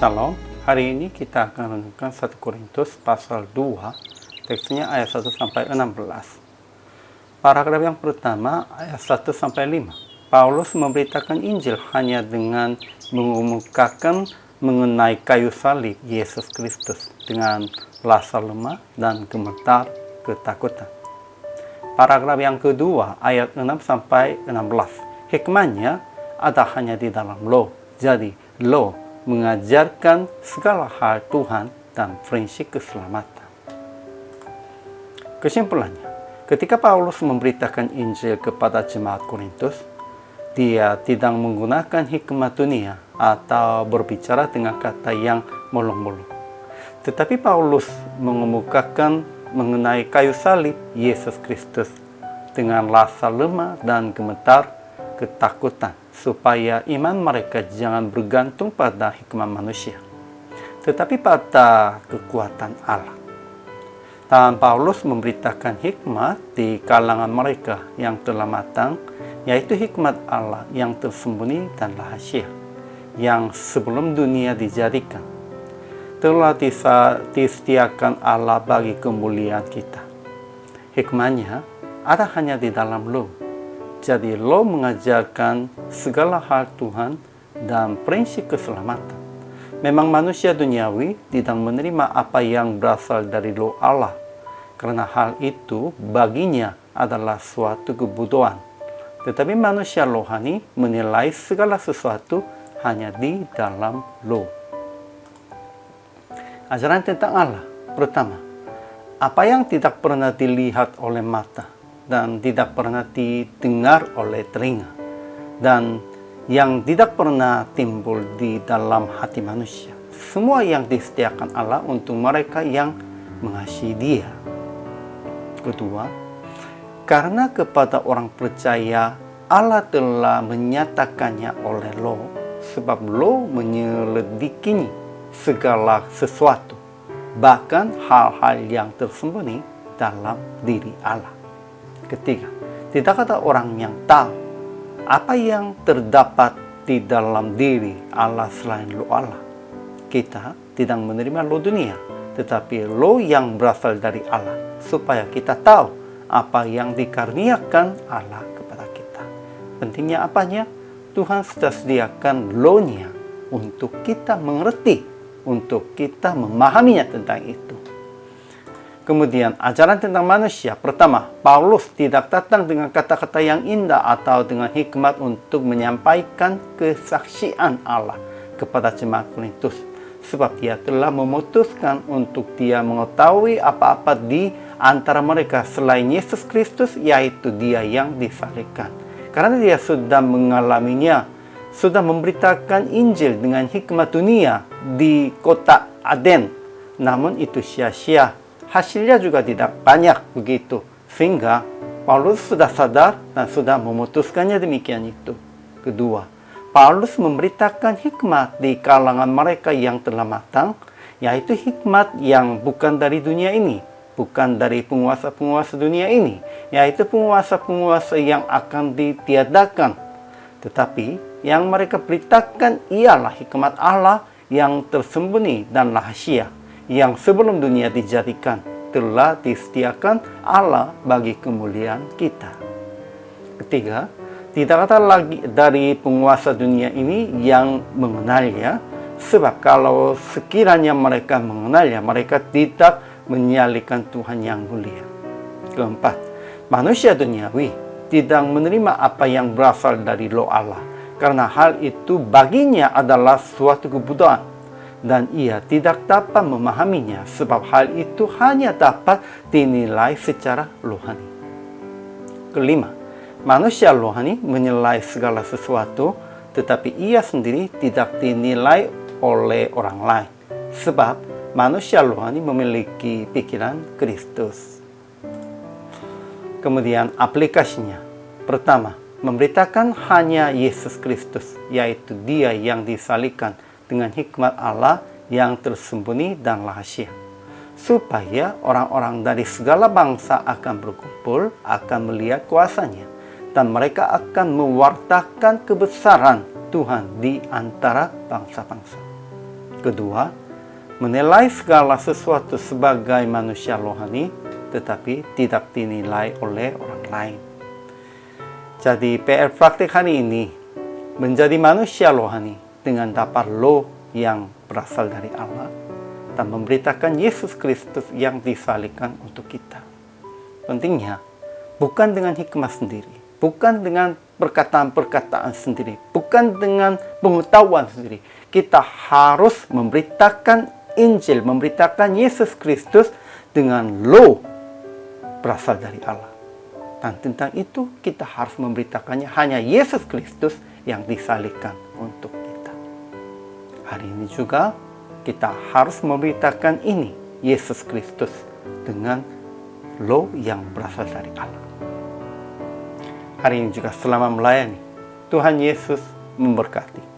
Shalom, hari ini kita akan renungkan 1 Korintus pasal 2, teksnya ayat 1 sampai 16. Paragraf yang pertama ayat 1 sampai 5. Paulus memberitakan Injil hanya dengan mengemukakan mengenai kayu salib Yesus Kristus dengan rasa lemah dan gemetar ketakutan. Paragraf yang kedua ayat 6 sampai 16. Hikmahnya ada hanya di dalam Lo. Jadi Lo mengajarkan segala hal Tuhan dan prinsip keselamatan. Kesimpulannya, ketika Paulus memberitakan Injil kepada jemaat Korintus, dia tidak menggunakan hikmat dunia atau berbicara dengan kata yang muluk-muluk. Tetapi Paulus mengemukakan mengenai kayu salib Yesus Kristus dengan rasa lemah dan gemetar ketakutan, supaya iman mereka jangan bergantung pada hikmat manusia, tetapi pada kekuatan Allah. Dan Paulus memberitakan hikmat di kalangan mereka yang telah matang, yaitu hikmat Allah yang tersembunyi dan rahasia, yang sebelum dunia dijadikan, telah disediakan Allah bagi kemuliaan kita. Hikmahnya ada hanya di dalam Lo. Jadi Lo mengajarkan segala hal Tuhan dan prinsip keselamatan. Memang manusia duniawi tidak menerima apa yang berasal dari Lo Allah, karena hal itu baginya adalah suatu kebodohan. Tetapi manusia rohani menilai segala sesuatu hanya di dalam Lo. Ajaran tentang Allah. Pertama, apa yang tidak pernah dilihat oleh mata dan tidak pernah didengar oleh telinga, dan yang tidak pernah timbul di dalam hati manusia, semua yang disediakan Allah untuk mereka yang mengasihi Dia. Kedua, karena kepada orang percaya Allah telah menyatakannya oleh Lo, sebab Lo menyelidikinya segala sesuatu, bahkan hal-hal yang tersembunyi dalam diri Allah. Ketiga, tidak ada orang yang tahu apa yang terdapat di dalam diri Allah selain Lo Allah. Kita tidak menerima Lo dunia, tetapi Lo yang berasal dari Allah, supaya kita tahu apa yang dikaruniakan Allah kepada kita. Pentingnya apanya? Tuhan sudah sediakan Lo-nya untuk kita mengerti, untuk kita memahaminya tentang itu. Kemudian ajaran tentang manusia. Pertama, Paulus tidak datang dengan kata-kata yang indah atau dengan hikmat untuk menyampaikan kesaksian Allah kepada jemaat Korintus, sebab dia telah memutuskan untuk dia mengetahui apa-apa di antara mereka selain Yesus Kristus, yaitu Dia yang disalibkan. Karena dia sudah mengalaminya, sudah memberitakan Injil dengan hikmat dunia di kota Aden, namun itu sia-sia. Hasilnya juga tidak banyak begitu, sehingga Paulus sudah sadar dan sudah memutuskannya demikian itu. Kedua, Paulus memberitakan hikmat di kalangan mereka yang telah matang, yaitu hikmat yang bukan dari dunia ini, bukan dari penguasa-penguasa dunia ini, yaitu penguasa-penguasa yang akan ditiadakan. Tetapi yang mereka beritakan ialah hikmat Allah yang tersembunyi dan rahasia, yang sebelum dunia dijadikan, telah disediakan Allah bagi kemuliaan kita. Ketiga, tidak ada lagi dari penguasa dunia ini yang mengenalnya, sebab kalau sekiranya mereka mengenalnya, mereka tidak menyalikan Tuhan yang mulia. Keempat, manusia duniawi tidak menerima apa yang berasal dari Lo Allah, karena hal itu baginya adalah suatu kebodohan, dan ia tidak dapat memahaminya, sebab hal itu hanya dapat dinilai secara rohani. Kelima, manusia rohani menilai segala sesuatu, tetapi ia sendiri tidak dinilai oleh orang lain, sebab manusia rohani memiliki pikiran Kristus. Kemudian aplikasinya. Pertama, memberitakan hanya Yesus Kristus, yaitu Dia yang disalibkan dengan hikmat Allah yang tersembunyi dan rahasia, supaya orang-orang dari segala bangsa akan berkumpul, akan melihat kuasanya, dan mereka akan mewartakan kebesaran Tuhan di antara bangsa-bangsa. Kedua, menilai segala sesuatu sebagai manusia rohani, tetapi tidak dinilai oleh orang lain. Jadi PR praktik hari ini, menjadi manusia rohani dengan dapat roh yang berasal dari Allah dan memberitakan Yesus Kristus yang disalibkan untuk kita. Pentingnya, bukan dengan hikmah sendiri, bukan dengan perkataan-perkataan sendiri, bukan dengan pengetahuan sendiri. Kita harus memberitakan Injil, memberitakan Yesus Kristus dengan roh berasal dari Allah. Dan tentang itu kita harus memberitakannya hanya Yesus Kristus yang disalibkan untuk kita. Hari ini juga kita harus memberitakan ini, Yesus Kristus, dengan roh yang berasal dari Allah. Hari ini juga selama melayani, Tuhan Yesus memberkati.